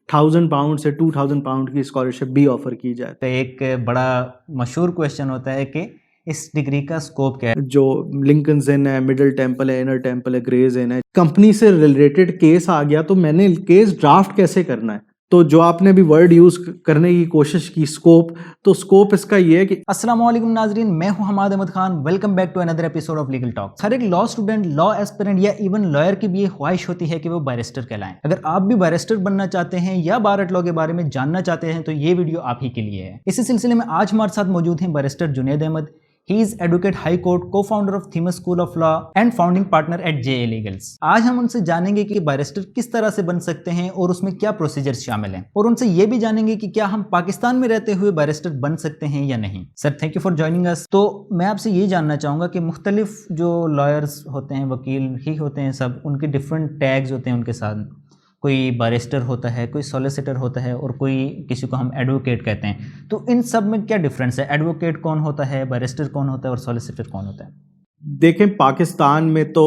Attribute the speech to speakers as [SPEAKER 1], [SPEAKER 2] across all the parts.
[SPEAKER 1] 1,000 pound से 2,000 pound की scholarship भी ऑफर की जाए।
[SPEAKER 2] तो एक बड़ा मशहूर क्वेश्चन होता है कि इस डिग्री का स्कोप क्या है।
[SPEAKER 1] जो लिंकन्स इन है, मिडिल टेम्पल है, इनर टेम्पल है, ग्रेज इन है, कंपनी से रिलेटेड केस आ गया तो मैंने केस ड्राफ्ट कैसे करना है। तो जो आपने भी वर्ड यूज करने की कोशिश की स्कोप, तो स्कोप इसका ये है कि
[SPEAKER 2] अस्सलाम वालेकुम नाजरीन, मैं हूं Hamad Ahmad Khan. Welcome back to another episode of legal talk. हर एक लॉ स्टूडेंट, लॉ एस्पिरेंट या इवन लॉयर की भी ये ख्वाहिश होती है कि वो बैरिस्टर कहलाएं। अगर आप भी बैरिस्टर बनना चाहते हैं या बार एट लॉ के बारे में जानना चाहते हैं तो ये वीडियो आप ही के लिए है। इसी सिलसिले में आज हमारे साथ मौजूद हैं barrister Junaid Ahmad. He is advocate high court, co founder of Themis school of law and founding partner at JA legals. आज हम उनसे जानेंगे कि बैरिस्टर किस तरह से बन सकते हैं और उसमें क्या प्रोसीजर्स शामिल हैं, और उनसे ये भी जानेंगे कि क्या हम पाकिस्तान में रहते हुए बैरिस्टर बन सकते हैं या नहीं। Sir, thank you for joining us. तो मैं आपसे ये जानना चाहूंगा कि मुख्तलिफ जो लॉयर्स होते हैं, वकील ही होते हैं, सब उनके डिफरेंट टैग्स होते हैं उनके साथ। कोई बैरिस्टर होता है, कोई सॉलिसिटर होता है और कोई किसी को हम एडवोकेट कहते हैं। तो इन सब में क्या डिफरेंस है? एडवोकेट कौन होता है, बैरिस्टर कौन होता है और सॉलिसिटर कौन होता है?
[SPEAKER 1] देखें, पाकिस्तान में तो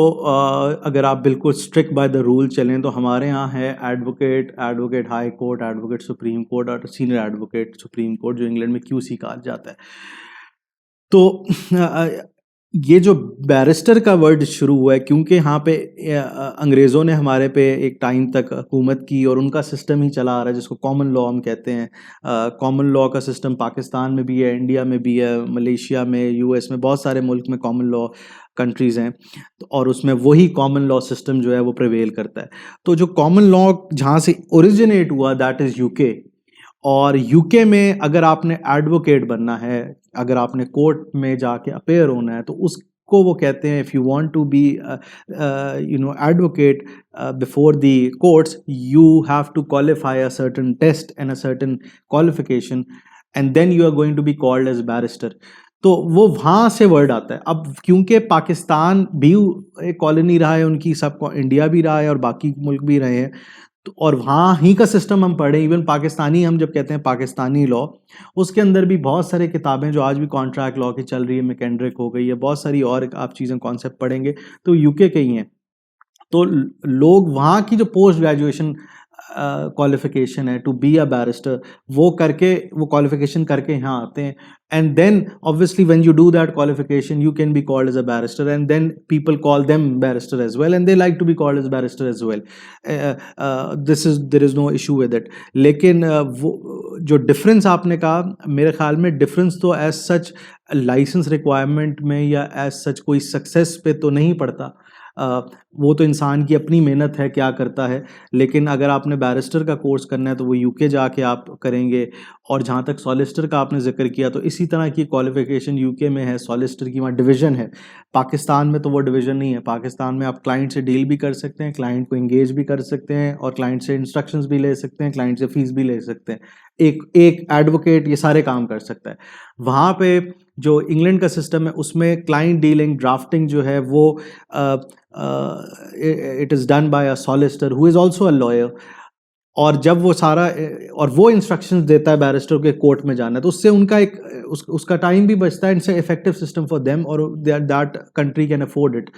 [SPEAKER 1] अगर आप बिल्कुल स्ट्रिक्ट बाय द रूल चलें तो हमारे यहाँ है advocate, advocate high court, advocate supreme court और सीनियर एडवोकेट सुप्रीम कोर्ट, जो इंग्लैंड में QC कहा जाता है। तो ये जो बैरिस्टर का वर्ड शुरू हुआ है क्योंकि यहाँ पे अंग्रेज़ों ने हमारे पे एक टाइम तक हुकूमत की और उनका सिस्टम ही चला आ रहा है जिसको कॉमन लॉ हम कहते हैं। कॉमन लॉ का सिस्टम पाकिस्तान में भी है, इंडिया में भी है, मलेशिया में, US में, बहुत सारे मुल्क में कॉमन लॉ कंट्रीज़ हैं। तो और उसमें वही कॉमन लॉ सिस्टम जो है वो प्रिवेल करता है। तो जो कॉमन लॉ जहाँ से ओरिजिनेट हुआ दैट इज़ UK। और UK में अगर आपने एडवोकेट बनना है, अगर आपने कोर्ट में जाके अपेयर होना है, तो उसको वो कहते हैं if you want to be advocate before the courts, you have to qualify a certain test and a certain qualification and then you are going to be called as barrister. तो वो वहाँ से वर्ड आता है। अब क्योंकि पाकिस्तान भी एक कॉलोनी रहा है उनकी, सब इंडिया भी रहा है और बाकी मुल्क भी रहे हैं, तो और वहाँ ही का सिस्टम हम पढ़े। इवन पाकिस्तानी, हम जब कहते हैं पाकिस्तानी लॉ, उसके अंदर भी बहुत सारे किताबें जो आज भी कॉन्ट्रैक्ट लॉ की चल रही है, मैकेंड्रिक हो गई है, बहुत सारी और आप चीज़ें कॉन्सेप्ट पढ़ेंगे तो UK के ही हैं। तो लोग वहाँ की जो पोस्ट ग्रेजुएशन क्वालिफिकेशन है टू बी अ बैरिस्टर, वो क्वालिफिकेशन करके यहाँ आते हैं। And then obviously when you do that qualification you can be called as a barrister and then people call them barrister as well and they like to be called as barrister as well. There is no issue with it. लेकिन वो जो difference आपने कहा, मेरे ख्याल में difference तो as such licence requirement में या एज सच कोई सक्सेस पे तो नहीं पड़ता। वो तो इंसान की अपनी मेहनत है क्या करता है। लेकिन अगर आपने बैरिस्टर का कोर्स करना है तो वो UK जाके आप करेंगे। और जहाँ तक सॉलिसिटर का आपने जिक्र किया, तो इसी तरह की क्वालिफिकेशन UK में है। सॉलिसिटर की वहाँ डिवीज़न है, पाकिस्तान में तो वो डिवीज़न नहीं है। पाकिस्तान में आप क्लाइंट से डील भी कर सकते हैं, क्लाइंट को इंगेज भी कर सकते हैं और क्लाइंट से इंस्ट्रक्शंस भी ले सकते हैं, क्लाइंट से फीस भी ले सकते हैं। एक एडवोकेट ये सारे काम कर सकता है। वहाँ पे जो इंग्लैंड का सिस्टम है उसमें क्लाइंट डीलिंग, ड्राफ्टिंग जो है वो it is done by a solicitor who is also a lawyer. और जब वो सारा और वो इंस्ट्रक्शंस देता है बैरिस्टर के कोर्ट में जाना है, तो उससे उनका उसका टाइम भी बचता है। It's effective system for them और that country can afford it.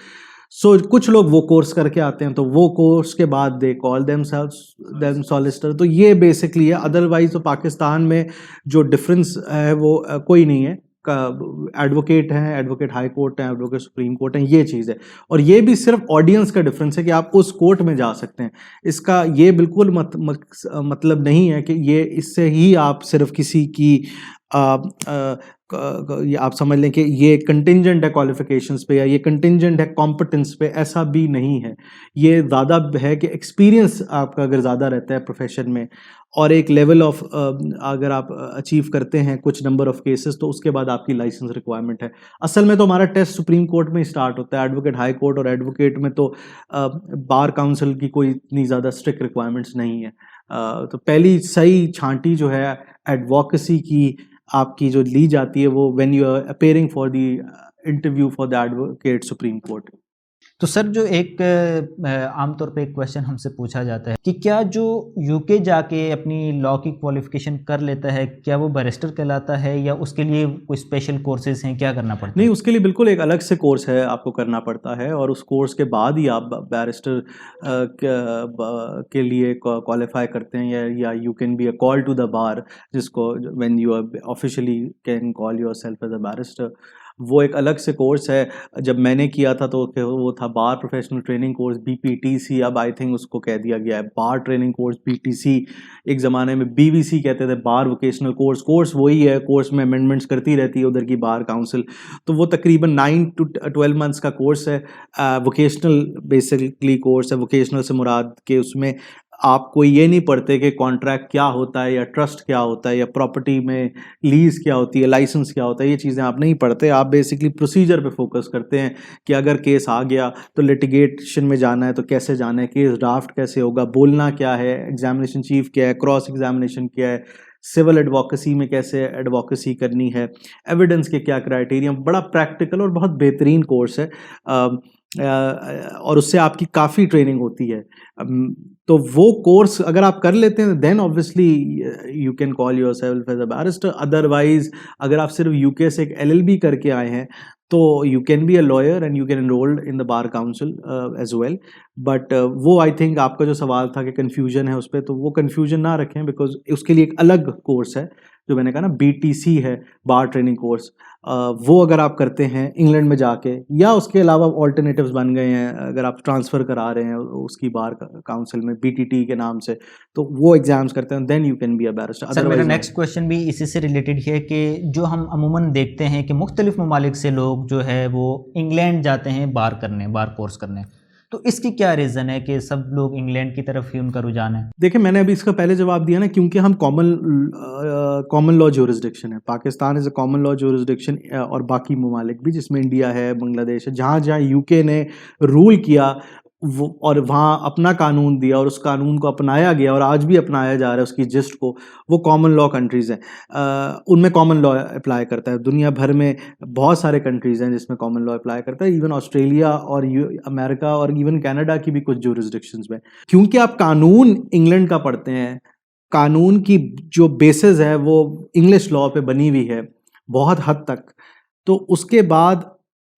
[SPEAKER 1] So कुछ लोग वो कोर्स करके आते हैं, तो वो कोर्स के बाद दे कॉल देम सॉलिसिटर। तो ये बेसिकली है। अदरवाइज तो पाकिस्तान में जो डिफरेंस है वो कोई नहीं है। एडवोकेट हैं, एडवोकेट हाई कोर्ट हैं, एडवोकेट सुप्रीम कोर्ट हैं, ये चीज़ है। और ये भी सिर्फ ऑडियंस का डिफरेंस है कि आप उस कोर्ट में जा सकते हैं। इसका ये बिल्कुल मतलब नहीं है कि ये इससे ही आप सिर्फ किसी की ये आप समझ लें कि ये कंटिंजेंट है क्वालिफिकेशंस पे या ये कंटिंजेंट है कॉम्पिटेंस पे, ऐसा भी नहीं है। ये ज़्यादा है कि एक्सपीरियंस आपका अगर ज़्यादा रहता है प्रोफेशन में और एक लेवल ऑफ अगर आप अचीव करते हैं कुछ नंबर ऑफ केसेस, तो उसके बाद आपकी लाइसेंस रिक्वायरमेंट है। असल में तो हमारा टेस्ट सुप्रीम कोर्ट में ही स्टार्ट होता है। एडवोकेट हाई कोर्ट और एडवोकेट में तो बार काउंसिल की कोई इतनी ज़्यादा स्ट्रिक्ट रिक्वायरमेंट्स नहीं है। तो पहली सही छांटी जो है एडवोकेसी की आपकी जो ली जाती है वो when you are appearing for the interview for the advocate supreme court.
[SPEAKER 2] तो सर जो एक आमतौर पे एक क्वेश्चन हमसे पूछा जाता है कि क्या जो यूके जाके अपनी लॉ की क्वालिफिकेशन कर लेता है क्या वो बैरिस्टर कहलाता है या उसके लिए कोई स्पेशल कोर्सेज हैं, क्या करना पड़ता
[SPEAKER 1] नहीं,
[SPEAKER 2] है?
[SPEAKER 1] उसके लिए बिल्कुल एक अलग से कोर्स है, आपको करना पड़ता है और उस कोर्स के बाद ही आप बैरिस्टर के लिए क्वालिफाई करते हैं या you can be a call to the bar, जिसको when you are officially can call yourself as a barrister. वो एक अलग से कोर्स है। जब मैंने किया था तो वो था बार प्रोफेशनल ट्रेनिंग कोर्स, BPTC, अब आई थिंक उसको कह दिया गया है बार ट्रेनिंग कोर्स, BTC। एक ज़माने में BBC कहते थे, बार वोकेशनल कोर्स वही है, कोर्स में अमेंडमेंट्स करती रहती है उधर की बार काउंसिल। तो वो तकरीबन 9 to 12 मंथ्स का कोर्स है, वोकेशनल बेसिकली कोर्स है। वोकेशनल से मुराद के उसमें आपको ये नहीं पढ़ते कि कॉन्ट्रैक्ट क्या होता है या ट्रस्ट क्या होता है या प्रॉपर्टी में लीज क्या होती है, लाइसेंस क्या होता है, ये चीज़ें आप नहीं पढ़ते। आप बेसिकली प्रोसीजर पे फोकस करते हैं कि अगर केस आ गया तो लिटिगेशन में जाना है तो कैसे जाना है, केस ड्राफ्ट कैसे होगा, बोलना क्या है, एग्जामिनेशन चीफ क्या है, क्रॉस एग्जामिनेशन क्या है, सिविल एडवोकेसी में कैसे एडवोकेसी करनी है, एविडेंस के क्या क्राइटेरिया। बड़ा प्रैक्टिकल और बहुत बेहतरीन कोर्स है और उससे आपकी काफ़ी ट्रेनिंग होती है। तो वो कोर्स अगर आप कर लेते हैं then obviously you can call yourself as a barrister. Otherwise अगर आप सिर्फ यूके से एक LLB करके आए हैं तो you can be a lawyer and you can enrolled in the bar council as well. But वो आई थिंक आपका जो सवाल था कि कन्फ्यूजन है उस पर, तो वो कन्फ्यूजन ना रखें, बिकॉज उसके लिए एक अलग कोर्स है जो मैंने कहा ना, BTC है, बार ट्रेनिंग कोर्स। वो अगर आप करते हैं इंग्लैंड में जाके, या उसके अलावा ऑल्टरनेटिव्स बन गए हैं, अगर आप ट्रांसफ़र करा रहे हैं उसकी बार काउंसिल में BTT के नाम से, तो वो एग्जाम्स करते हैं, then you can be a barrister.
[SPEAKER 2] Sir मेरा
[SPEAKER 1] अदरवाइज
[SPEAKER 2] नेक्स्ट क्वेश्चन भी इसी से रिलेटेड है कि जो हम अमूमन देखते हैं कि मुख्तलिफ ममालिक से लोग जो है वो इंग्लैंड जाते हैं बार करने, बार कोर्स करने, तो इसकी क्या रीज़न है कि सब लोग इंग्लैंड की तरफ ही उनका रुझान है?
[SPEAKER 1] देखिए, मैंने अभी इसका पहले जवाब दिया ना, क्योंकि हम कॉमन लॉ ज्यूरिसडिक्शन है, Pakistan is a common law jurisdiction, और बाकी ममालिक भी जिसमें इंडिया है, बांग्लादेश है, जहाँ जहाँ यूके ने रूल किया वो और वहाँ अपना कानून दिया और उस कानून को अपनाया गया और आज भी अपनाया जा रहा है उसकी जिस्ट को, वो कॉमन लॉ कंट्रीज़ हैं, उनमें कॉमन लॉ अप्लाई करता है। दुनिया भर में बहुत सारे कंट्रीज़ हैं जिसमें कॉमन लॉ अप्लाई करता है, इवन ऑस्ट्रेलिया और अमेरिका और इवन कनाडा की भी कुछ ज्यूरिसडिक्शंस में। क्योंकि आप कानून इंग्लैंड का पढ़ते हैं, कानून की जो बेसिस है वो इंग्लिश लॉ पे बनी हुई है बहुत हद तक, तो उसके बाद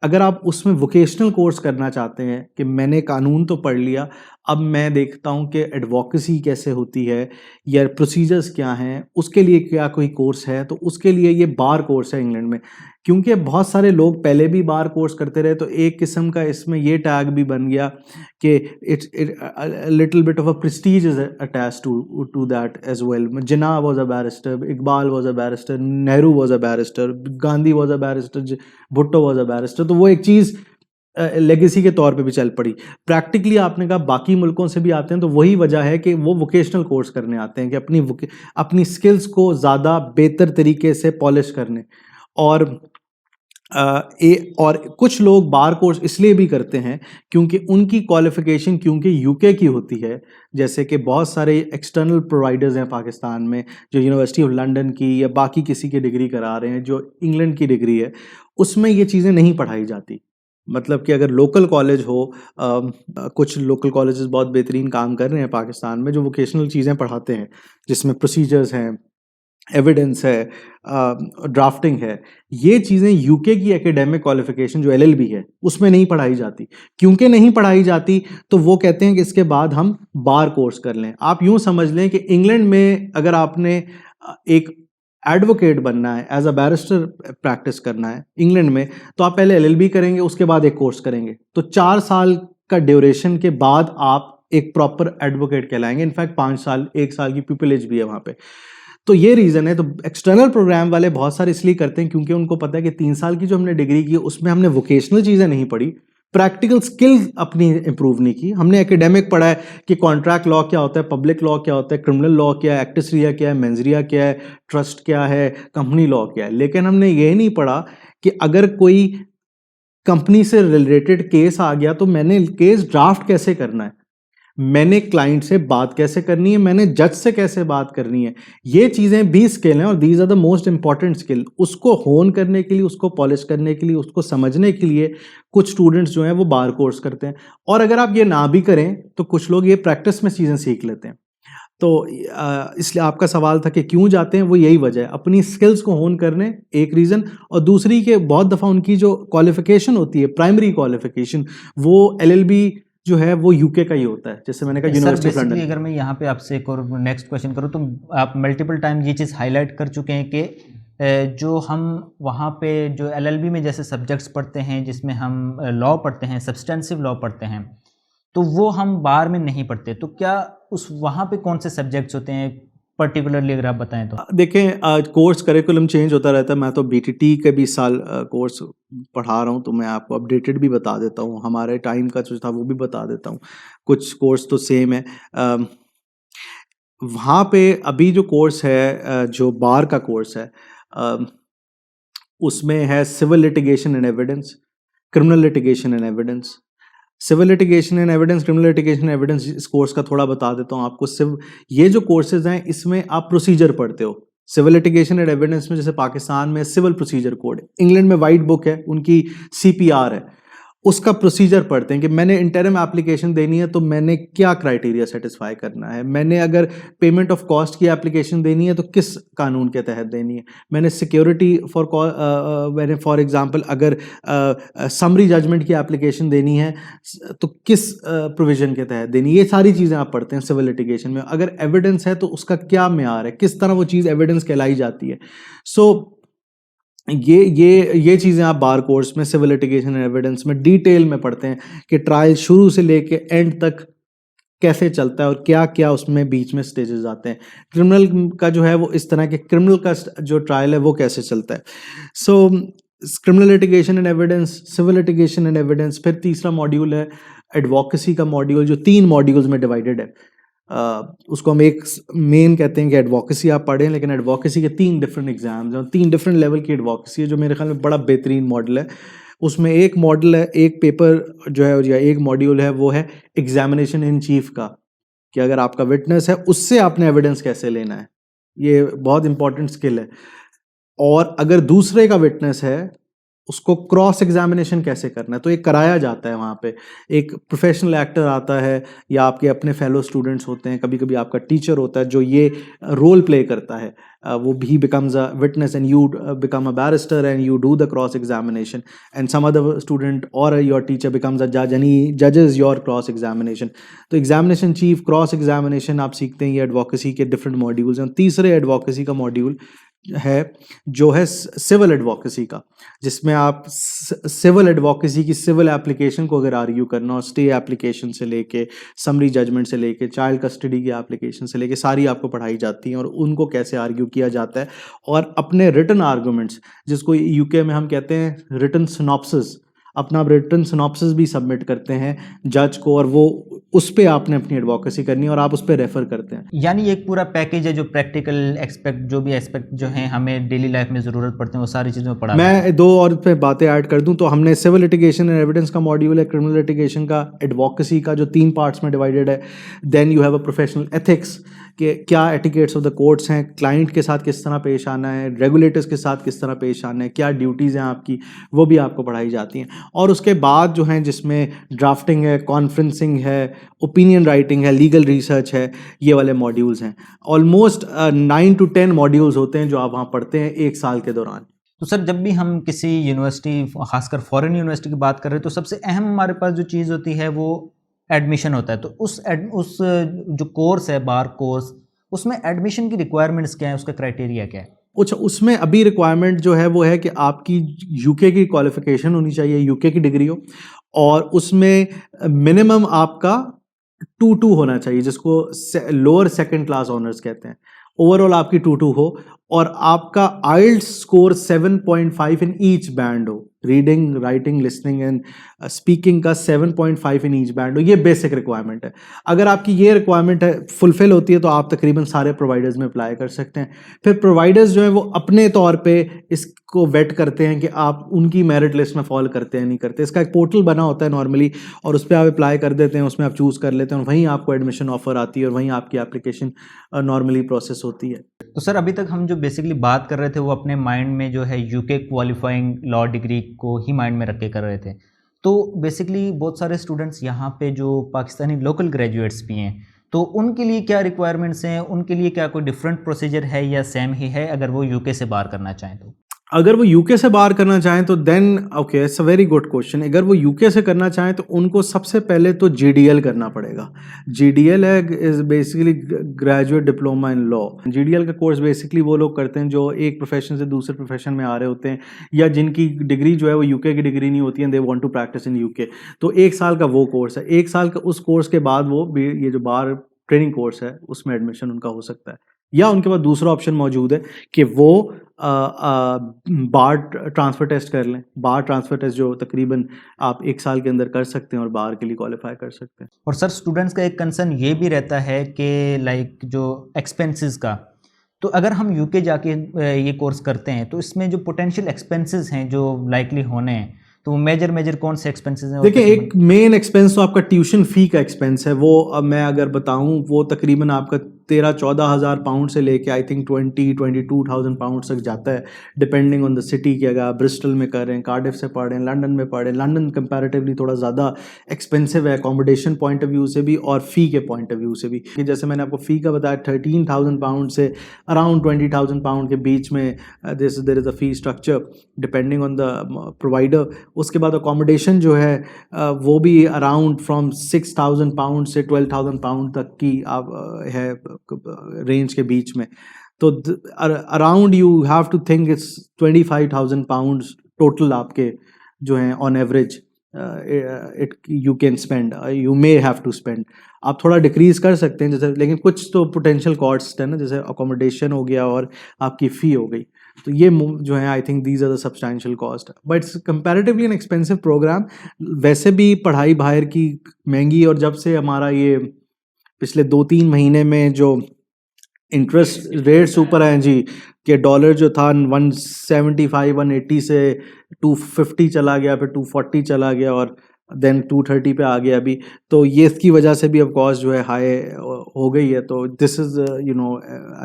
[SPEAKER 1] अगर आप उसमें वोकेशनल कोर्स करना चाहते हैं कि मैंने कानून तो पढ़ लिया, अब मैं देखता हूँ कि एडवोकेसी कैसे होती है या प्रोसीजर्स क्या हैं, उसके लिए क्या कोई कोर्स है, तो उसके लिए ये बार कोर्स है इंग्लैंड में। क्योंकि बहुत सारे लोग पहले भी बार कोर्स करते रहे, तो एक किस्म का इसमें ये टैग भी बन गया कि it's little bit of a prestige is attach to that as well. Jinnah was a barrister, Iqbal was a barrister, Nehru was a barrister, Gandhi was a barrister, Bhutto was a barrister. तो वो एक चीज़ लेगेसी के तौर पे भी चल पड़ी। प्रैक्टिकली आपने कहा बाकी मुल्कों से भी आते हैं, तो वही वजह है कि वो वोकेशनल कोर्स करने आते हैं कि अपनी स्किल्स को ज़्यादा बेहतर तरीके से पॉलिश करने। और और कुछ लोग बार कोर्स इसलिए भी करते हैं क्योंकि उनकी क्वालिफिकेशन क्योंकि यूके की होती है, जैसे कि बहुत सारे एक्सटर्नल प्रोवाइडर्स हैं पाकिस्तान में जो यूनिवर्सिटी ऑफ लंदन की या बाकी किसी की डिग्री करा रहे हैं, जो इंग्लैंड की डिग्री है, उसमें ये चीज़ें नहीं पढ़ाई जाती। मतलब कि अगर लोकल कॉलेज हो, कुछ लोकल कॉलेजेस बहुत बेहतरीन काम कर रहे हैं पाकिस्तान में जो वोकेशनल चीज़ें पढ़ाते हैं, जिसमें प्रोसीजर्स हैं, एविडेंस है, ड्राफ्टिंग है, ये चीज़ें यूके की एकेडमिक क्वालिफिकेशन जो LLB है उसमें नहीं पढ़ाई जाती। क्योंकि नहीं पढ़ाई जाती तो वो कहते हैं कि इसके बाद हम बार कोर्स कर लें। आप यूँ समझ लें कि इंग्लैंड में अगर आपने एक एडवोकेट बनना है, एज अ बैरिस्टर प्रैक्टिस करना है इंग्लैंड में, तो आप पहले LLB करेंगे, उसके बाद एक कोर्स करेंगे, तो 4 साल का ड्यूरेशन के बाद आप एक प्रॉपर एडवोकेट कहलाएंगे। इनफैक्ट 5 साल, 1 साल की प्यूपिलेज भी है वहाँ पे। तो ये रीज़न है। तो एक्सटर्नल प्रोग्राम वाले बहुत सारे इसलिए करते हैं क्योंकि उनको पता है कि 3 साल की जो हमने डिग्री की उसमें हमने वोकेशनल चीज़ें नहीं पढ़ी, प्रैक्टिकल स्किल्स अपनी इंप्रूव नहीं की। हमने एकेडमिक पढ़ा है कि कॉन्ट्रैक्ट लॉ क्या होता है, पब्लिक लॉ क्या होता है, क्रिमिनल लॉ क्या है, एक्टिस रिया क्या है, मेंजरिया क्या है, ट्रस्ट क्या है, कंपनी लॉ क्या है, लेकिन हमने ये नहीं पढ़ा कि अगर कोई कंपनी से रिलेटेड केस आ गया तो मैंने केस ड्राफ्ट कैसे करना है, मैंने क्लाइंट से बात कैसे करनी है, मैंने जज से कैसे बात करनी है, ये चीज़ें भी स्किल हैं और these are the most important skill. उसको होन करने के लिए, उसको पॉलिश करने के लिए, उसको समझने के लिए कुछ स्टूडेंट्स जो हैं वो बार कोर्स करते हैं, और अगर आप ये ना भी करें तो कुछ लोग ये प्रैक्टिस में चीज़ें सीख लेते हैं। तो इसलिए आपका सवाल था कि क्यों जाते हैं, वो यही वजह है, अपनी स्किल्स को होन करने एक रीज़न, और दूसरी के बहुत दफ़ा उनकी जो क्वालिफिकेशन होती है, प्राइमरी क्वालिफिकेशन, वो एलएलबी जो है वो यूके का ही होता है, जैसे मैंने कहा
[SPEAKER 2] sir
[SPEAKER 1] university of
[SPEAKER 2] basically
[SPEAKER 1] London.
[SPEAKER 2] अगर मैं यहाँ पे आपसे एक और नेक्स्ट क्वेश्चन करूँ तो आप मल्टीपल टाइम ये चीज़ हाईलाइट कर चुके हैं कि जो हम वहाँ पे जो एलएलबी में जैसे सब्जेक्ट्स पढ़ते हैं जिसमें हम लॉ पढ़ते हैं, सब्सटेंसिव लॉ पढ़ते हैं, तो वो हम बार में नहीं पढ़ते, तो क्या उस वहाँ पे कौन से सब्जेक्ट्स होते हैं पर्टिकुलरली अगर आप बताएं तो?
[SPEAKER 1] देखें, कोर्स करिकुलम चेंज होता रहता है, मैं तो बीटीटी के 20 साल कोर्स पढ़ा रहा हूँ, तो मैं आपको अपडेटेड भी बता देता हूँ, हमारे टाइम का जो था वो भी बता देता हूँ, कुछ कोर्स तो सेम है। वहाँ पे अभी जो कोर्स है, जो बार का कोर्स है, उसमें है civil litigation and evidence, criminal litigation and evidence. Civil litigation and evidence, criminal litigation evidence, इस कोर्स का थोड़ा बता देता हूँ आपको। ये जो कोर्सेज हैं इसमें आप प्रोसीजर पढ़ते हो। सिविल लिटिगेशन एंड एविडेंस में जैसे पाकिस्तान में सिविल प्रोसीजर कोड, इंग्लैंड में वाइट बुक है, उनकी सीपीआर है, उसका प्रोसीजर पढ़ते हैं कि मैंने इंटरिम एप्लीकेशन देनी है तो मैंने क्या क्राइटेरिया सेटिस्फाई करना है, मैंने अगर पेमेंट ऑफ कॉस्ट की एप्लीकेशन देनी है तो किस कानून के तहत देनी है, मैंने सिक्योरिटी मैंने फॉर एग्जांपल अगर समरी जजमेंट की एप्लीकेशन देनी है तो किस प्रोविजन के तहत देनी है, ये सारी चीज़ें आप पढ़ते हैं सिविल लिटिगेशन में। अगर एविडेंस है तो उसका क्या म्यार है, किस तरह वो चीज़ एविडेंस कहलाई जाती है। सो ये चीज़ें आप बार कोर्स में सिविल लिटिगेशन एंड एविडेंस में डिटेल में पढ़ते हैं कि ट्रायल शुरू से लेके एंड तक कैसे चलता है और क्या क्या उसमें बीच में स्टेजेस आते हैं। क्रिमिनल का जो है वो इस तरह के, क्रिमिनल का जो ट्रायल है वो कैसे चलता है। So criminal litigation and evidence, civil litigation and evidence, फिर तीसरा मॉड्यूल है एडवोकेसी का मॉड्यूल, जो 3 मॉड्यूल्स में डिवाइडेड है। उसको हम एक मेन कहते हैं कि एडवोकेसी आप पढ़ें, लेकिन एडवोकेसी के 3 डिफरेंट एग्जाम्स हैं, 3 डिफरेंट लेवल की एडवोकेसी है, जो मेरे ख्याल में बड़ा बेहतरीन मॉडल है। उसमें एक मॉडल है, एक पेपर जो है या एक मॉड्यूल है वो है एग्जामिनेशन इन चीफ का, कि अगर आपका विटनेस है उससे आपने एविडेंस कैसे लेना है, ये बहुत इंपॉर्टेंट स्किल है। और अगर दूसरे का विटनेस है उसको क्रॉस एग्जामिनेशन कैसे करना है, तो ये कराया जाता है वहाँ पे। एक प्रोफेशनल एक्टर आता है या आपके अपने फेलो स्टूडेंट्स होते हैं, कभी कभी आपका टीचर होता है जो ये रोल प्ले करता है, वो भी becomes a witness and you become a barrister and you do the cross examination, and some other student और योर टीचर बिकम्स अ जज एंड ही जजेस योर क्रॉस एग्जामिनेशन। तो एग्जामिनेशन चीफ, क्रॉस एग्जामिनेशन आप सीखते हैं, ये advocacy के different modules हैं। तीसरे एडवोकेसी का मॉड्यूल है जो है सिविल एडवोकेसी का, जिसमें आप सिविल एडवोकेसी की सिविल एप्लीकेशन को अगर आर्ग्यू करना, और स्टे एप्लीकेशन से लेके समरी जजमेंट से लेके चाइल्ड कस्टडी की एप्लीकेशन से लेके सारी आपको पढ़ाई जाती हैं, और उनको कैसे आर्ग्यू किया जाता है, और अपने रिटन आर्गूमेंट्स, जिसको यूके में हम कहते हैं रिटन सिनॉप्सिस, अपना रिटन सिनॉप्सिस भी सबमिट करते हैं जज को, और वो उस पर आपने अपनी एडवोकेसी करनी है और आप उस पर रेफर करते हैं।
[SPEAKER 2] यानी एक पूरा पैकेज है जो प्रैक्टिकल एक्सपेक्ट, जो भी एस्पेक्ट जो हैं हमें डेली लाइफ में ज़रूरत पड़ते हैं वो सारी चीज़ों में पढ़ा।
[SPEAKER 1] मैं 2 और पे बातें ऐड कर दूं तो हमने सिविल लिटिगेशन एंड एविडेंस का मॉड्यूल है, क्रिमिनल लिटिगेशन का, एडवोकेसी का जो 3 पार्ट्स में डिवाइडेड है। Then you have a professional ethics, कि क्या एटिकेट्स ऑफ द कोर्ट्स हैं, क्लाइंट के साथ किस तरह पेश आना है, रेगुलेटर्स के साथ किस तरह पेश आना है, क्या ड्यूटीज़ हैं आपकी, वो भी आपको पढ़ाई जाती हैं। और उसके बाद जो हैं जिसमें ड्राफ्टिंग है, कॉन्फ्रेंसिंग है, ओपिनियन राइटिंग है, लीगल रिसर्च है, ये वाले मॉड्यूल्स हैं। ऑलमोस्ट 9 to 10 मॉड्यूल्स होते हैं जो आप वहाँ पढ़ते हैं 1 साल के दौरान।
[SPEAKER 2] तो सर जब भी हम किसी यूनिवर्सिटी, खासकर फॉरेन यूनिवर्सिटी की बात कर रहे हैं, तो सबसे अहम हमारे पास जो चीज़ होती है वो एडमिशन होता है। तो उस जो कोर्स है बार कोर्स, उसमें एडमिशन की रिक्वायरमेंट्स क्या है, उसका क्राइटेरिया क्या है?
[SPEAKER 1] अच्छा, उसमें अभी रिक्वायरमेंट जो है वो है कि आपकी यूके की क्वालिफिकेशन होनी चाहिए, यूके की डिग्री हो, और उसमें मिनिमम आपका 2-2 होना चाहिए, जिसको लोअर सेकंड क्लास ऑनर्स कहते हैं। ओवरऑल आपकी 2-2 हो, और आपका IELTS score 7.5 in each band हो, reading, writing, listening and speaking का 7.5 इन ईच बैंड हो, ये बेसिक रिक्वायरमेंट है। अगर आपकी ये रिक्वायरमेंट है फुलफिल होती है तो आप तकरीबन सारे प्रोवाइडर्स में अप्लाई कर सकते हैं। फिर प्रोवाइडर्स जो है वो अपने तौर पे इसको वेट करते हैं कि आप उनकी मेरिट लिस्ट में फॉल करते हैं नहीं करते। इसका एक पोर्टल बना होता है नॉर्मली, और उस पर आप अप्लाई कर देते हैं, उसमें आप चूज़ कर लेते हैं और वहीं आपको एडमिशन ऑफर आती है और वहीं आपकी एप्लीकेशन नॉर्मली प्रोसेस होती है।
[SPEAKER 2] तो सर अभी तक हम जो बेसिकली बात कर रहे थे वो अपने माइंड में जो है यूके क्वालिफाइंग लॉ डिग्री को ही माइंड में रख के कर रहे थे। तो बेसिकली बहुत सारे स्टूडेंट्स यहाँ पे जो पाकिस्तानी लोकल ग्रेजुएट्स भी हैं, तो उनके लिए क्या रिक्वायरमेंट्स हैं, उनके लिए क्या कोई डिफरेंट प्रोसीजर है या सेम ही है अगर वो यूके से बाहर करना चाहें तो?
[SPEAKER 1] अगर वो यूके से बाहर करना चाहें तो then okay, it's a very good question. अगर वो यूके से करना चाहें तो उनको सबसे पहले तो GDL करना पड़ेगा। GDL है is basically graduate diploma in law. GDL का कोर्स बेसिकली वो लोग करते हैं जो एक प्रोफेशन से दूसरे प्रोफेशन में आ रहे होते हैं, या जिनकी डिग्री जो है वो यूके की डिग्री नहीं होती है, they want to practise in UK. तो 1 साल का वो कोर्स है। 1 साल का उस कोर्स के बाद वो ये जो बाहर ट्रेनिंग कोर्स है उसमें एडमिशन उनका हो सकता है, या उनके पास दूसरा ऑप्शन मौजूद है कि वो बार ट्रांसफ़र टेस्ट कर लें। बार ट्रांसफ़र टेस्ट जो तकरीबन आप 1 साल के अंदर कर सकते हैं और बार के लिए क्वालिफाई कर सकते हैं।
[SPEAKER 2] और सर स्टूडेंट्स का एक कंसर्न ये भी रहता है कि लाइक जो एक्सपेंसेस का, तो अगर हम यूके जाके ये कोर्स करते हैं तो इसमें जो पोटेंशियल एक्सपेंसेस हैं जो लाइकली होने हैं, तो मेजर कौन से एक्सपेंसेस हैं?
[SPEAKER 1] देखिए, एक मेन एक्सपेंस तो आपका ट्यूशन फ़ी का एक्सपेंस है। वो अब मैं अगर बताऊं, वो तकरीबन आपका 13-14 हज़ार पाउंड से लेके आई थिंक 22,000 पाउंड तक जाता है, डिपेंडिंग ऑन द सिटी। कि अगर आप ब्रिस्टल में कर रहे हैं, कार्डिफ से पढ़ रहे हैं, लंदन में पढ़ रहे हैं, लंदन कंपैरेटिवली थोड़ा ज़्यादा एक्सपेंसिव है अकोमोडेशन पॉइंट ऑफ व्यू से भी और फ़ी के पॉइंट ऑफ व्यू से भी। कि जैसे मैंने आपको फ़ी का बताया 13,000 पाउंड से अराउंड 20,000 पाउंड के बीच में there is a fee structure depending on the provider. उसके बाद अकोमोडेशन जो है वो भी अराउंड फ्रॉम 6,000 पाउंड से 12,000 पाउंड तक की आप है रेंज के बीच में। तो around you have to think it's 25,000 pound total आपके जो हैं on average it you can spend, you may have to spend. आप थोड़ा डिक्रीज कर सकते हैं जैसे, लेकिन कुछ तो पोटेंशियल कॉस्ट है ना, जैसे अकोमोडेशन हो गया और आपकी फ़ी हो गई। तो ये जो है I think these are the substantial cost, but it's comparatively an expensive programme. वैसे भी पढ़ाई बाहर की महंगी, और जब से हमारा ये पिछले 2-3 महीने में जो इंटरेस्ट रेट्स ऊपर आए जी, कि डॉलर जो था 175-180 से 250 चला गया, फिर 240 चला गया और देन 230 पे आ गया अभी। तो ये इसकी वजह से भी ऑफ कोर्स जो है हाई हो गई है। तो this is you know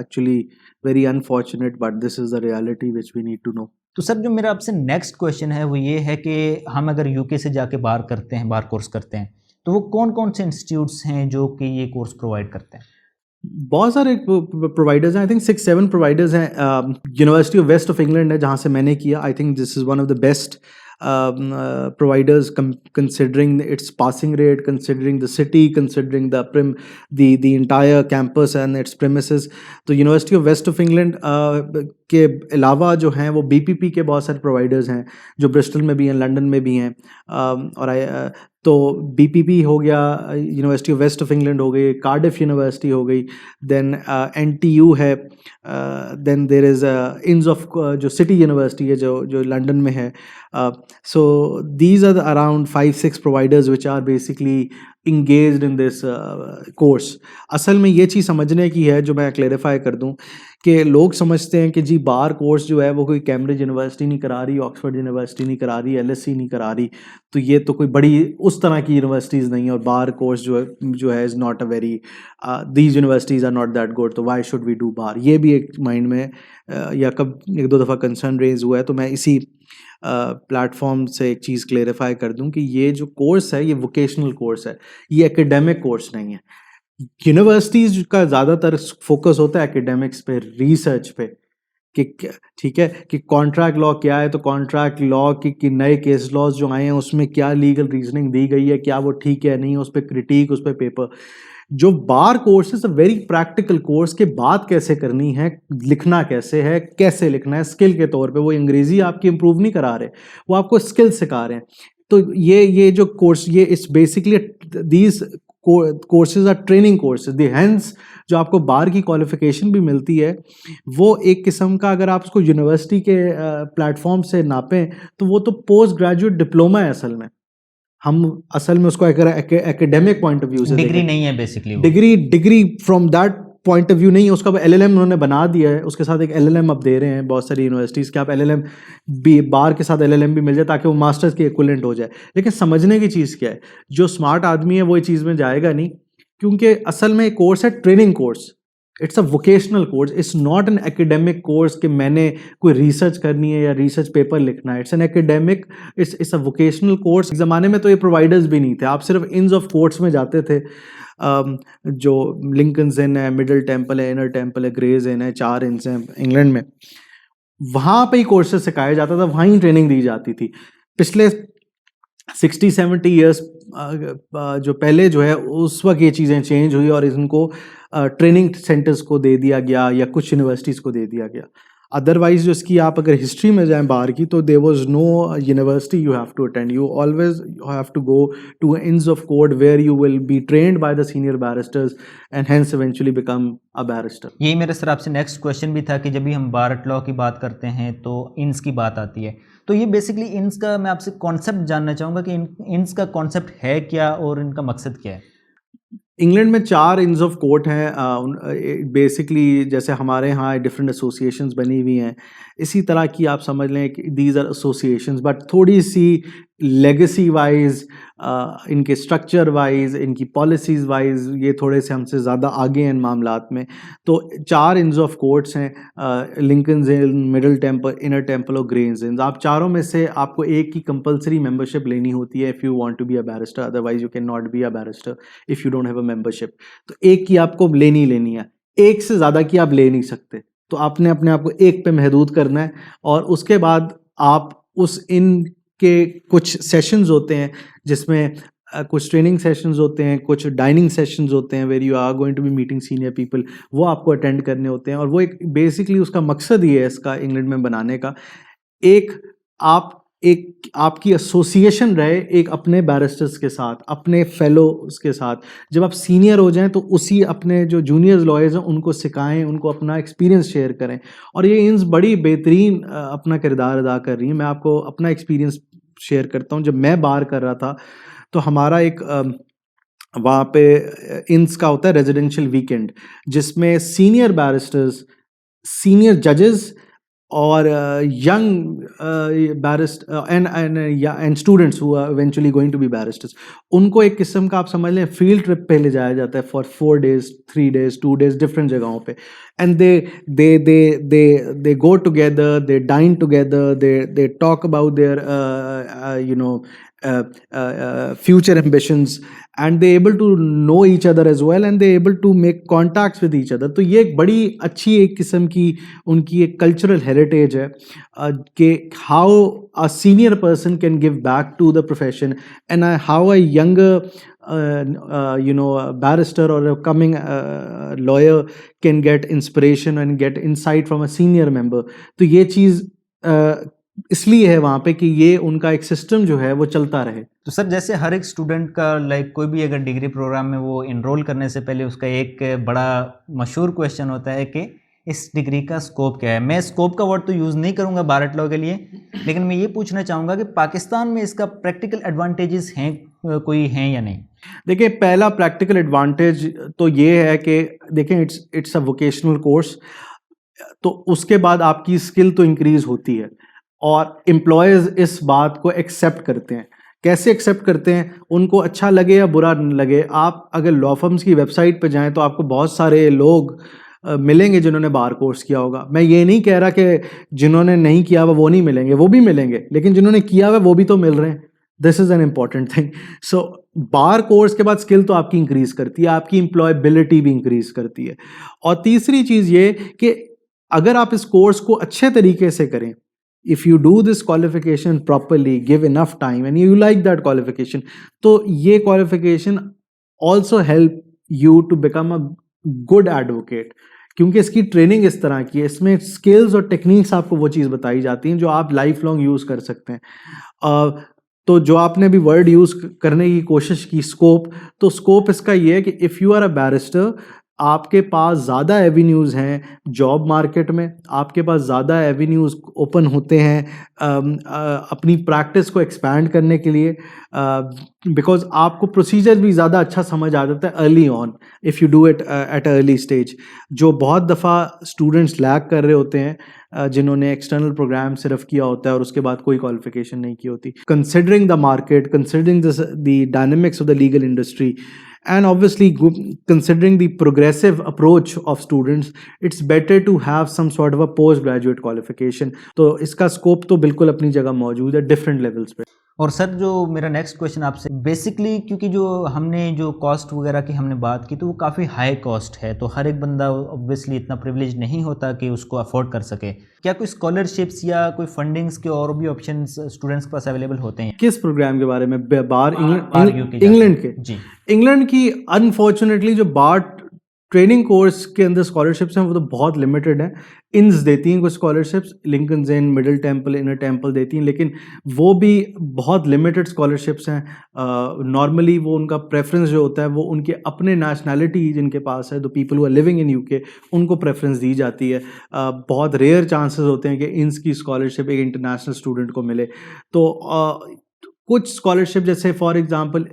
[SPEAKER 1] actually very unfortunate, but this is the reality which we need to know.
[SPEAKER 2] तो सर जो मेरा आपसे नेक्स्ट क्वेश्चन है वो ये है कि हम अगर यूके से जाके बाहर करते हैं, बाहर कोर्स करते हैं, तो वो कौन कौन से इंस्टीट्यूट्स हैं जो कि ये कोर्स प्रोवाइड करते हैं?
[SPEAKER 1] बहुत सारे प्रोवाइडर्स हैं, आई थिंक 6-7 प्रोवाइडर्स हैं। University of West of England है जहाँ से मैंने किया। I think this is one of the best providers considering its passing rate, considering the city, considering the entire campus and its premises. तो University of West of England के अलावा जो हैं वो BPP के बहुत सारे प्रोवाइडर्स हैं जो ब्रिस्टल में भी हैं, लंदन में भी हैं। और तो BPP हो गया, University of West of England हो गई, कार्डिफ यूनिवर्सिटी हो गई, देन NTU है, then there is Inns of जो सिटी यूनिवर्सिटी है जो लंदन में है। So these are the around 5-6 providers which are basically engaged in this course. असल में ये चीज़ समझने की है, जो मैं क्लेरिफाई कर दूं, कि लोग समझते हैं कि जी बार कोर्स जो है वो कोई कैम्ब्रिज यूनिवर्सिटी नहीं करा रही, ऑक्सफोर्ड यूनिवर्सिटी नहीं करा रही, LSE नहीं करा रही, तो ये तो कोई बड़ी उस तरह की यूनिवर्सिटीज़ नहीं है, और बार कोर्स जो है is not a very these universities are not that good, तो why should we do bar. ये भी एक माइंड में या कब 1-2 दफ़ा कंसर्न रेज हुआ है। तो मैं इसी प्लेटफॉर्म से एक चीज़ क्लेरिफाई कर दूं कि ये जो कोर्स है ये वोकेशनल कोर्स है, ये एकेडमिक कोर्स नहीं है। यूनिवर्सिटीज़ का ज़्यादातर फोकस होता है एकेडमिक्स पे, रिसर्च पे, कि ठीक है कि कॉन्ट्रैक्ट लॉ क्या है, तो कॉन्ट्रैक्ट लॉ की नए केस लॉज जो आए हैं उसमें क्या लीगल रीजनिंग दी गई है, क्या वो ठीक है नहीं, उस पर क्रिटिक, उस पर पेपर। जो bar course is a very practical course, के बात कैसे करनी है, लिखना कैसे है, कैसे लिखना है स्किल के तौर पे। वो अंग्रेजी आपकी इंप्रूव नहीं करा रहे, वो आपको स्किल सिखा रहे हैं। तो ये जो कोर्स, ये it's basically these courses are training courses. The hence जो आपको बार की क्वालिफिकेशन भी मिलती है वो एक किस्म का, अगर आप उसको यूनिवर्सिटी के प्लेटफॉर्म से नापें तो वो तो पोस्ट ग्रेजुएट डिप्लोमा है असल में। हम असल में उसको एकेडमिक पॉइंट ऑफ व्यू से
[SPEAKER 2] डिग्री
[SPEAKER 1] देखें,
[SPEAKER 2] नहीं है basically,
[SPEAKER 1] degree from that point of view नहीं है उसका। एलएलएम उन्होंने बना दिया है, उसके साथ एक एलएलएम अब दे रहे हैं बहुत सारी यूनिवर्सिटीज़ के, आप एलएलएम भी बार के साथ एलएलएम भी मिल जाए ताकि वो मास्टर्स के इक्विवेलेंट हो जाए। लेकिन समझने की चीज़ क्या है, जो स्मार्ट आदमी है वो ये चीज़ में जाएगा नहीं, क्योंकि असल में एक कोर्स है training course. It's a vocational course, it's not an academic course कि मैंने कोई रिसर्च करनी है या रिसर्च पेपर लिखना है। It's an academic, it's a vocational course. ज़माने में तो ये प्रोवाइडर्स भी नहीं थे, आप सिर्फ इन्स ऑफ कोर्ट्स में जाते थे। जो लिंकन्स इन है, मिडल टेम्पल है, इनर टेम्पल है, ग्रेज इन है, 4 इन्स हैं इंग्लैंड में, वहाँ पे ही कोर्सेज सिखाया जाता था, वहाँ ही ट्रेनिंग दी जाती थी। पिछले 60-70 ईयर्स जो पहले जो है उस वक्त ये चीज़ें चेंज हुई और इनको ट्रेनिंग सेंटर्स को दे दिया गया या कुछ यूनिवर्सिटीज़ को दे दिया गया। अदरवाइज जो इसकी आप अगर हिस्ट्री में जाएं बाहर की, तो there was no university you have to attend, you always have to go to inns of court where you will be trained by the senior barristers and hence eventually become a barrister.
[SPEAKER 2] यही मेरे sir आपसे next question भी था कि जब भी हम बार law की बात करते हैं तो इंस की बात आती है, तो ये बेसिकली इंस का मैं आपसे कॉन्सेप्ट जानना चाहूँगा कि इंस का कॉन्सेप्ट है क्या और इनका मकसद क्या है।
[SPEAKER 1] इंग्लैंड में 4 इंस ऑफ कोर्ट हैं। बेसिकली जैसे हमारे यहाँ डिफरेंट एसोसिएशंस बनी हुई हैं, इसी तरह की आप समझ लें कि दीज आर एसोसिएशंस, बट थोड़ी सी लेगेसी वाइज, इनके स्ट्रक्चर वाइज, इनकी पॉलिसीज़ वाइज ये थोड़े से हमसे ज़्यादा आगे हैं इन मामलात में। तो 4 इंस ऑफ कोर्ट्स हैं, लिंकन्स इन, मिडल टेम्पल, इनर टेम्पल और ग्रेज इन। आप चारों में से आपको एक की कंपलसरी मेंबरशिप लेनी होती है if you want to be a barrister, otherwise you can not be a barrister if you don't have a membership. तो एक की आपको लेनी है, एक से ज़्यादा की आप ले नहीं सकते। तो आपने अपने आप को एक पे महदूद करना है, और उसके बाद आप उस इन के कुछ सेशंस होते हैं जिसमें कुछ ट्रेनिंग सेशंस होते हैं, कुछ डाइनिंग सेशंस होते हैं where you are going to be meeting senior people, वो आपको अटेंड करने होते हैं। और वो एक बेसिकली उसका मकसद ही है इसका इंग्लैंड में बनाने का, एक आपकी एसोसिएशन रहे एक अपने बैरिस्टर्स के साथ, अपने फेलोज के साथ। जब आप सीनियर हो जाएं तो उसी अपने जो जूनियर लॉयर्स हैं उनको सिखाएं, उनको अपना एक्सपीरियंस शेयर करें। और ये इंस बड़ी बेहतरीन अपना किरदार अदा कर रही हैं। मैं आपको अपना एक्सपीरियंस शेयर करता हूँ। जब मैं बार कर रहा था तो हमारा एक वहाँ पे इंस का होता है रेजिडेंशियल वीकेंड, जिसमें सीनियर बैरिस्टर्स, सीनियर जजेस और young barrister and students who are eventually going to be barristers, उनको एक किस्म का आप समझ लें फील्ड ट्रिप पे ले जाया जाता है for 4 days, 3 days, 2 days different जगहों पे, and they go together, they dine together, they talk about their future ambitions, and they able to know each other as well, and they able to make contacts with each other। तो ये एक बड़ी अच्छी एक किस्म की उनकी एक कल्चरल हेरिटेज है कि how a senior person can give back to the profession, and how a younger barrister or a coming lawyer can get inspiration and get insight from a senior member। तो ये चीज़ इसलिए है वहाँ पे कि ये उनका एक सिस्टम जो है वो चलता रहे।
[SPEAKER 2] तो सर जैसे हर एक स्टूडेंट का कोई भी अगर डिग्री प्रोग्राम में वो इनरोल करने से पहले उसका एक बड़ा मशहूर क्वेश्चन होता है कि इस डिग्री का स्कोप क्या है। मैं स्कोप का वर्ड तो यूज़ नहीं करूँगा बार लॉ के लिए, लेकिन मैं ये पूछना चाहूँगा कि पाकिस्तान में इसका प्रैक्टिकल एडवांटेजेस हैं, कोई हैं या नहीं।
[SPEAKER 1] देखिए, पहला प्रैक्टिकल एडवांटेज तो ये है कि देखें इट्स अ वोकेशनल कोर्स, तो उसके बाद आपकी स्किल तो इंक्रीज होती है और एम्प्लॉयज़ इस बात को एक्सेप्ट करते हैं। कैसे एक्सेप्ट करते हैं? उनको अच्छा लगे या बुरा लगे, आप अगर लॉ फर्म्स की वेबसाइट पे जाएं तो आपको बहुत सारे लोग मिलेंगे जिन्होंने बार कोर्स किया होगा। मैं ये नहीं कह रहा कि जिन्होंने नहीं किया हुआ वो नहीं मिलेंगे, वो भी मिलेंगे, लेकिन जिन्होंने किया हुआ वो भी तो मिल रहे हैं। This is an important thing. So bar course के बाद स्किल तो आपकी इंक्रीज़ करती है, आपकी एम्प्लॉयबिलिटी भी इंक्रीज़ करती है। और तीसरी चीज़ ये कि अगर आप इस कोर्स को अच्छे तरीके से करें, if you do this qualification properly, give enough time and you like that qualification, तो ये qualification also help you to become a good advocate, क्योंकि इसकी ट्रेनिंग इस तरह की है, इसमें स्किल्स और टेक्निक्स आपको वो चीज़ बताई जाती हैं जो आप लाइफ लॉन्ग यूज़ कर सकते हैं। तो जो आपने भी वर्ड यूज़ करने की कोशिश की स्कोप, तो स्कोप इसका ये है कि if you are a barrister, आपके पास ज़्यादा एवेन्यूज़ हैं जॉब मार्केट में, आपके पास ज़्यादा एवेन्यूज़ ओपन होते हैं अपनी प्रैक्टिस को एक्सपैंड करने के लिए, बिकॉज आपको प्रोसीजर भी ज़्यादा अच्छा समझ आ जाता है early on if you do it at early stage, जो बहुत दफ़ा स्टूडेंट्स लैग कर रहे होते हैं जिन्होंने एक्सटर्नल प्रोग्राम सिर्फ किया होता है और उसके बाद कोई क्वालिफिकेशन नहीं की होती. Considering the market, considering the dynamics of the legal industry, and obviously considering the progressive approach of students, it's better to have some sort of a postgraduate qualification. तो इसका स्कोप तो बिल्कुल अपनी जगह मौजूद है डिफरेंट लेवल्स पे.
[SPEAKER 2] और सर जो मेरा नेक्स्ट क्वेश्चन आपसे बेसिकली, क्योंकि जो हमने जो कॉस्ट वगैरह की हमने बात की तो वो काफ़ी हाई कॉस्ट है, तो हर एक बंदा ऑब्वियसली इतना प्रिविलेज नहीं होता कि उसको अफोर्ड कर सके. क्या कोई स्कॉलरशिप्स या कोई फंडिंग्स के और भी ऑप्शंस स्टूडेंट्स के पास अवेलेबल होते हैं?
[SPEAKER 1] किस प्रोग्राम के बारे में? बार
[SPEAKER 2] UK
[SPEAKER 1] इंग्लैंड के?
[SPEAKER 2] जी.
[SPEAKER 1] इंग्लैंड की अनफॉर्चुनेटली जो बार ट्रेनिंग कोर्स के अंदर स्कॉलरशिप्स हैं वो तो बहुत लिमिटेड हैं. इन्स देती हैं कुछ स्कॉलरशिप्स, लिंकन्स इन, मिडिल टेम्पल, इनर टेम्पल देती हैं, लेकिन वो भी बहुत लिमिटेड स्कॉलरशिप्स हैं. नॉर्मली वो उनका प्रेफरेंस जो होता है वो उनके अपने नेशनैलिटी जिनके पास है, the people who are living in UK, उनको प्रेफरेंस दी जाती है. बहुत रेयर चांसेस होते हैं कि इन्स की स्कॉलरशिप एक इंटरनेशनल स्टूडेंट को मिले. तो कुछ स्कॉलरशिप जैसे फॉर एग्जांपल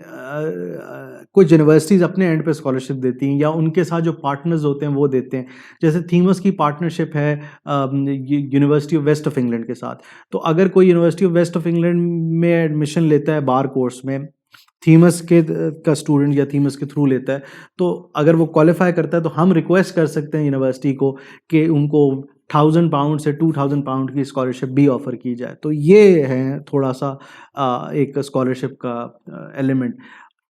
[SPEAKER 1] कुछ यूनिवर्सिटीज़ अपने एंड पे स्कॉलरशिप देती हैं या उनके साथ जो पार्टनर्स होते हैं वो देते हैं. जैसे थीमस की पार्टनरशिप है University of West of England के साथ. तो अगर कोई University of West of England में एडमिशन लेता है बार कोर्स में, थीमस के का स्टूडेंट या थीमस के थ्रू लेता है, तो अगर वो क्वालिफाई करता है तो हम रिक्वेस्ट कर सकते हैं यूनिवर्सिटी को कि उनको £1,000 से £2,000 की स्कॉलरशिप भी ऑफ़र की जाए. तो ये है थोड़ा सा एक स्कॉलरशिप का एलिमेंट.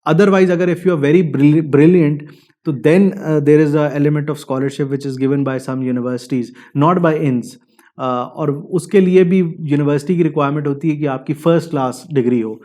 [SPEAKER 1] अदरवाइज अगर if you are very brilliant, तो then there is a element of scholarship which is given by some universities, not by inns. और उसके लिए भी यूनिवर्सिटी की रिक्वायरमेंट होती है कि आपकी फ़र्स्ट क्लास डिग्री हो.